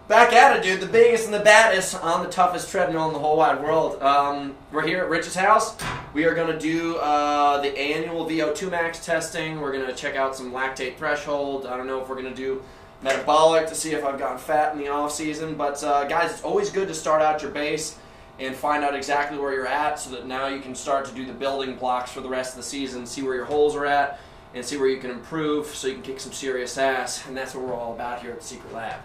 Back at it, dude. The biggest and the baddest on the toughest treadmill in the whole wide world. We're here at Rich's house. We are going to do the annual VO2 max testing. We're going to check out some lactate threshold. I don't know if we're going to do metabolic to see if I've gotten fat in the off season. But guys, it's always good to start out your base and find out exactly where you're at so that now you can start to do the building blocks for the rest of the season, see where your holes are at, and see where you can improve so you can kick some serious ass. And that's what we're all about here at the Secret Lab.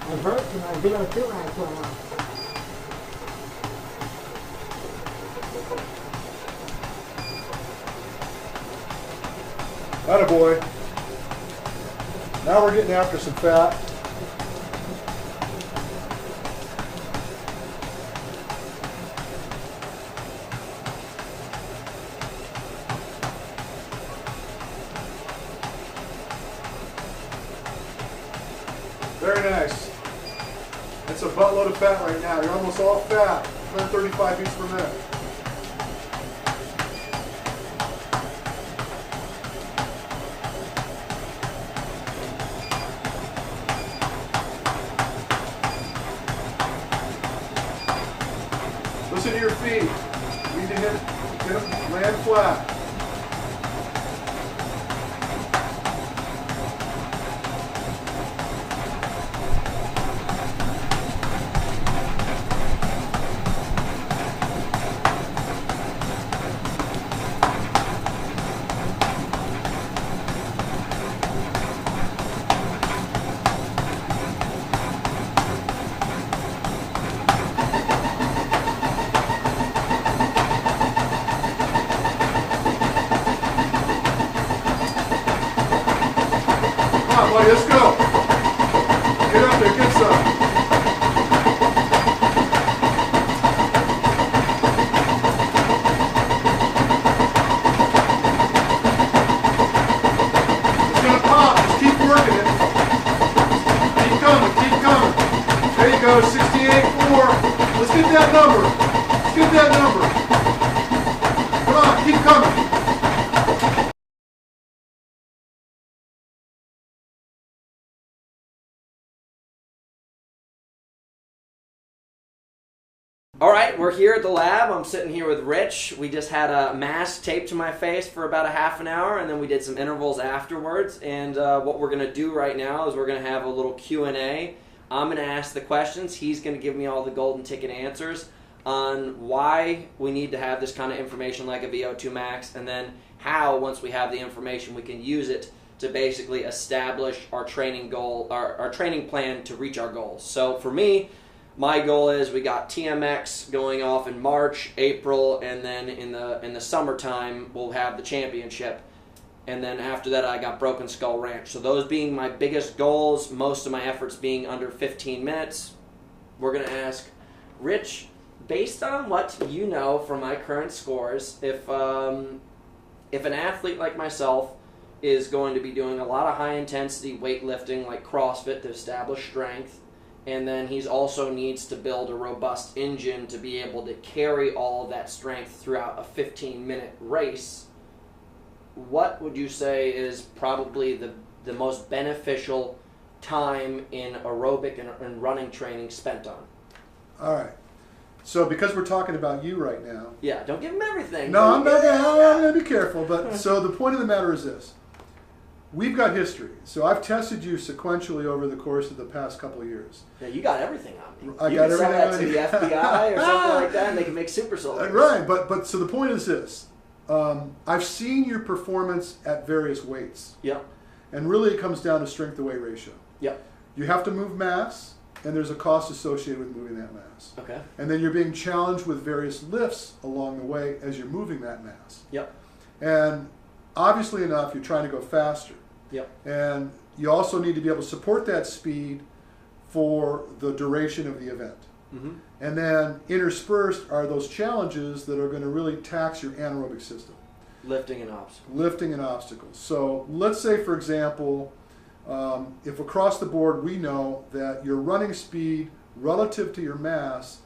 It hurts when my VO2 max went up. Attaboy. Now we're getting after some fat. Very nice. That's a buttload of fat right now. You're almost all fat. 135 beats per minute. Listen to your feet. You need to hit them, land flat. Come on, buddy, let's go. Get up there, get some. It's gonna pop, just keep working it. Keep coming, keep coming. There you go, 68.4. Let's get that number. Let's get that number. Come on, keep coming. All right, we're here at the lab. I'm sitting here with Rich. We just had a mask taped to my face for about a half an hour, and then we did some intervals afterwards. And what we're going to do right now is we're going to have a little Q&A. I'm going to ask the questions. He's going to give me all the golden ticket answers on why we need to have this kind of information like a VO2 max, and then how, once we have the information, we can use it to basically establish our training goal, our training plan to reach our goals. So for me, my goal is we got TMX going off in March, April, and then in the summertime we'll have the championship. And then after that I got Broken Skull Ranch. So those being my biggest goals, most of my efforts being under 15 minutes. We're going to ask Rich, based on what you know from my current scores, if an athlete like myself is going to be doing a lot of high intensity weightlifting like CrossFit to establish strength, and then he also needs to build a robust engine to be able to carry all of that strength throughout a 15-minute race, what would you say is probably the most beneficial time in aerobic and running training spent on? All right. So because we're talking about you right now. Yeah, don't give him everything. No, I'm going to be careful. But so the point of the matter is this. We've got history. So I've tested you sequentially over the course of the past couple of years. Yeah, you got everything on me. I You got can sell everything that on to you. the FBI or something like that, and they can make super soldiers. Right, but so the point is this. I've seen your performance at various weights. Yep. And really it comes down to strength to weight ratio. Yep. You have to move mass, and there's a cost associated with moving that mass. Okay. And then you're being challenged with various lifts along the way as you're moving that mass. Yep. And obviously enough, you're trying to go faster. Yep. And you also need to be able to support that speed for the duration of the event. Mm-hmm. And then interspersed are those challenges that are going to really tax your anaerobic system. Lifting and obstacles. Lifting and obstacles. So let's say, for example, if across the board we know that your running speed relative to your mass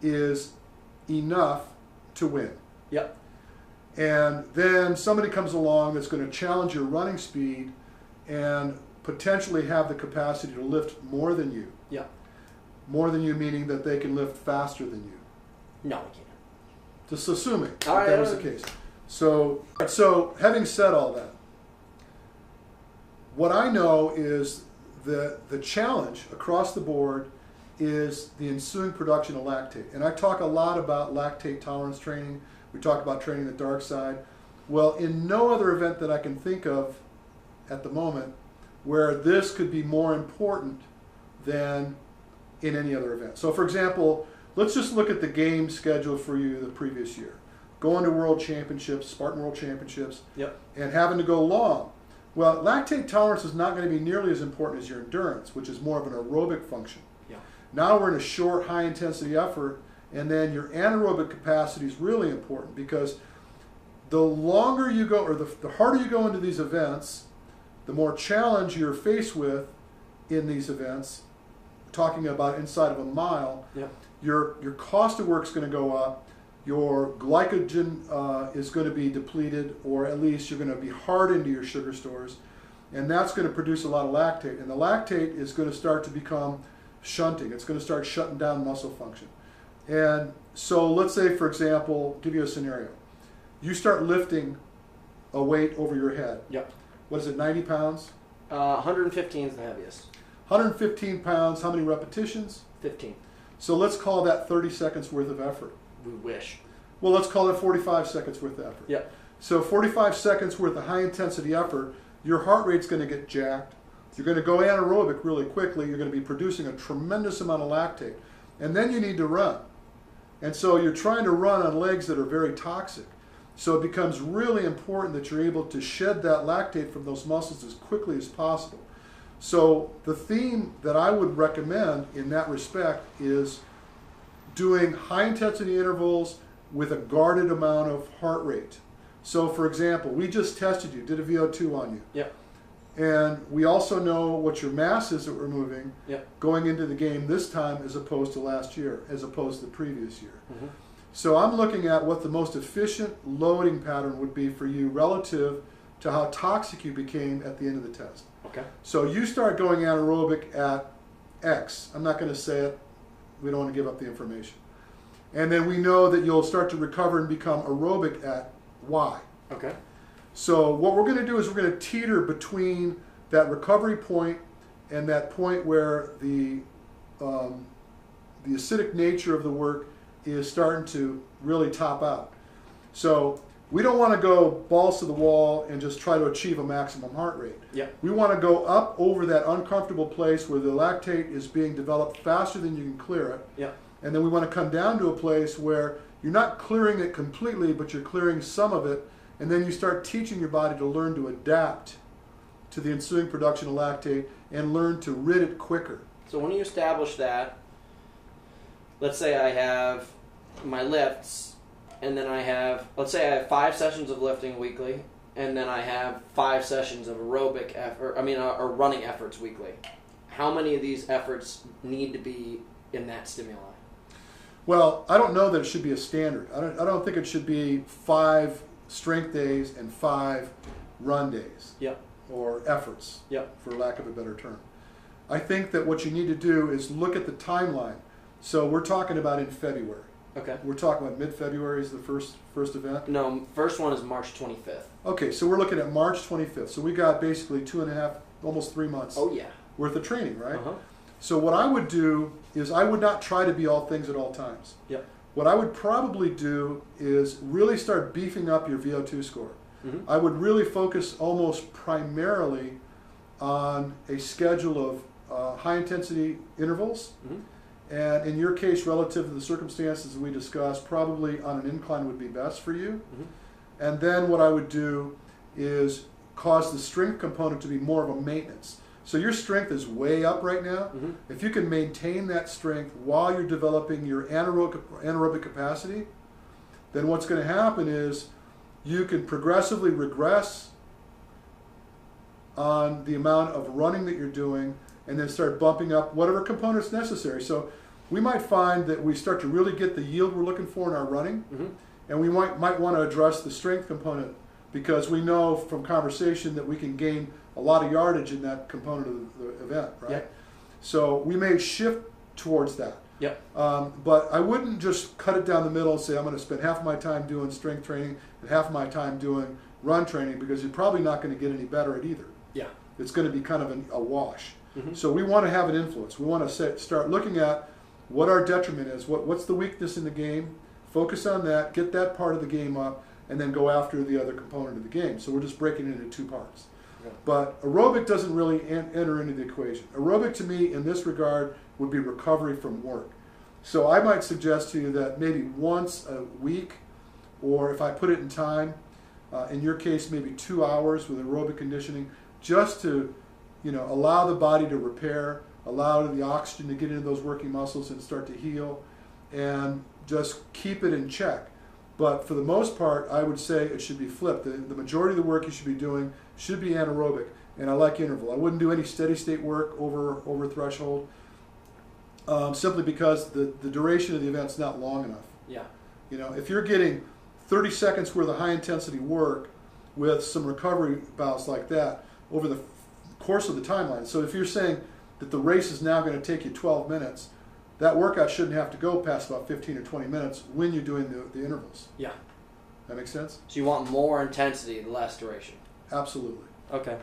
is enough to win. Yep. And then somebody comes along that's going to challenge your running speed and potentially have the capacity to lift more than you. Yep. More than you meaning that they can lift faster than you. No, we can't. Just assuming All that was the case. So having said all that, what I know is the challenge across the board is the ensuing production of lactate. And I talk a lot about lactate tolerance training. We talk about training the dark side. Well, in no other event that I can think of at the moment where this could be more important than in any other event. So for example, let's just look at the game schedule for you the previous year. Going to World Championships, Spartan World Championships, Yep. and having to go long. Well, lactate tolerance is not going to be nearly as important as your endurance, which is more of an aerobic function. Yeah. Now we're in a short, high-intensity effort, and then your anaerobic capacity is really important because the longer you go, or the harder you go into these events, the more challenge you're faced with in these events, talking about inside of a mile, Yep. your cost of work is going to go up, your glycogen is going to be depleted, or at least you're going to be hard into your sugar stores, and that's going to produce a lot of lactate. And the lactate is going to start to become shunting. It's going to start shutting down muscle function. And so let's say, for example, give you a scenario. You start lifting a weight over your head. Yep. What is it, 90 pounds? 115 is the heaviest. 115 pounds, how many repetitions? 15. So let's call that 30 seconds worth of effort. We wish. Well, let's call it 45 seconds worth of effort. Yep. So 45 seconds worth of high intensity effort, your heart rate's going to get jacked. You're going to go anaerobic really quickly. You're going to be producing a tremendous amount of lactate. And then you need to run. And so you're trying to run on legs that are very toxic. So it becomes really important that you're able to shed that lactate from those muscles as quickly as possible. So the theme that I would recommend in that respect is doing high intensity intervals with a guarded amount of heart rate. So for example, we just tested you, did a VO2 on you. Yep. And we also know what your mass is that we're moving Yep. going into the game this time as opposed to last year, as opposed to the previous year. Mm-hmm. So I'm looking at what the most efficient loading pattern would be for you relative to how toxic you became at the end of the test. Okay. So you start going anaerobic at X. I'm not going to say it. We don't want to give up the information. And then we know that you'll start to recover and become aerobic at Y. Okay. So what we're going to do is we're going to teeter between that recovery point and that point where the acidic nature of the work is starting to really top out. So we don't want to go balls to the wall and just try to achieve a maximum heart rate. Yep. We want to go up over that uncomfortable place where the lactate is being developed faster than you can clear it. Yep. And then we want to come down to a place where you're not clearing it completely, but you're clearing some of it. And then you start teaching your body to learn to adapt to the ensuing production of lactate and learn to rid it quicker. So when you establish that, let's say I have my lifts, and then I have, let's say I have 5 sessions of lifting weekly, and then I have 5 sessions of aerobic effort, or running efforts weekly. How many of these efforts need to be in that stimuli? Well, I don't know that it should be a standard. I don't think it should be 5 strength days and 5 run days. Yep. Or efforts, Yep. for lack of a better term. I think that what you need to do is look at the timeline. So we're talking about in February. Okay. We're talking about mid-February is the first event? No, first one is March 25th. Okay, so we're looking at March 25th. So we got basically 2.5, almost 3 months Oh yeah. worth of training, right? Uh-huh. So what I would do is I would not try to be all things at all times. Yep. What I would probably do is really start beefing up your VO2 score. Mm-hmm. I would really focus almost primarily on a schedule of high-intensity intervals. Mm-hmm. And in your case, relative to the circumstances we discussed, probably on an incline would be best for you. Mm-hmm. And then what I would do is cause the strength component to be more of a maintenance. So your strength is way up right now. Mm-hmm. If you can maintain that strength while you're developing your anaerobic capacity, then what's going to happen is you can progressively regress on the amount of running that you're doing, and then start bumping up whatever components necessary. So we might find that we start to really get the yield we're looking for in our running, and we might want to address the strength component, because we know from conversation that we can gain a lot of yardage in that component of the event, right? Yep. So we may shift towards that. Yep. But I wouldn't just cut it down the middle and say I'm going to spend half of my time doing strength training and half of my time doing run training, because you're probably not going to get any better at either. Yeah. It's going to be kind of a wash. So we want to have an influence. We want to start looking at what our detriment is, what's the weakness in the game, focus on that, get that part of the game up, and then go after the other component of the game. So we're just breaking it into two parts. Yeah. But aerobic doesn't really enter into the equation. Aerobic to me in this regard would be recovery from work. So I might suggest to you that maybe once a week, or if I put it in time, in your case maybe 2 hours with aerobic conditioning, just to allow the body to repair, allow the oxygen to get into those working muscles and start to heal, and just keep it in check. But for the most part, I would say it should be flipped. The majority of the work you should be doing should be anaerobic, and I like interval. I wouldn't do any steady state work over threshold, simply because the duration of the event's not long enough. Yeah. If you're getting 30 seconds worth of high intensity work with some recovery bouts like that over the course of the timeline. So if you're saying that the race is now going to take you 12 minutes, that workout shouldn't have to go past about 15 or 20 minutes when you're doing the intervals. Yeah. That makes sense? So you want more intensity, less duration. Absolutely. Okay.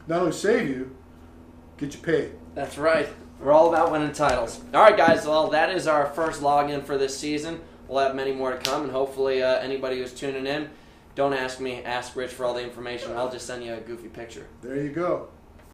Not only save you, get you paid. That's right. We're all about winning titles. All right, guys. Well, that is our first login for this season. We'll have many more to come, and hopefully anybody who's tuning in, don't ask me, ask Rich for all the information. I'll just send you a goofy picture. There you go.